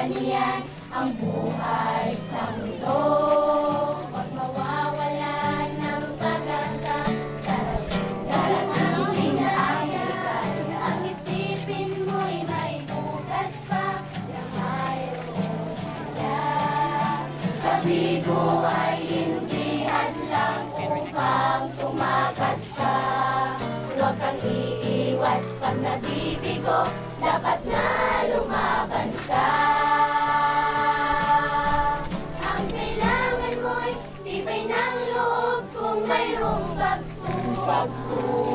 ganyan ang buhay sa mundo. Huwag mawawalan ng pag-asa, darating din na ligaya. Ang isipin mo'y may bukas pa na mayroon sila. Kabigo ay hindi hadlang upang tumakas ka. Huwag kang iiwas pag nabibigo, dapat na lumaban ka. Ang kailangan mo'y tibay ng loob kung mayroong bagso.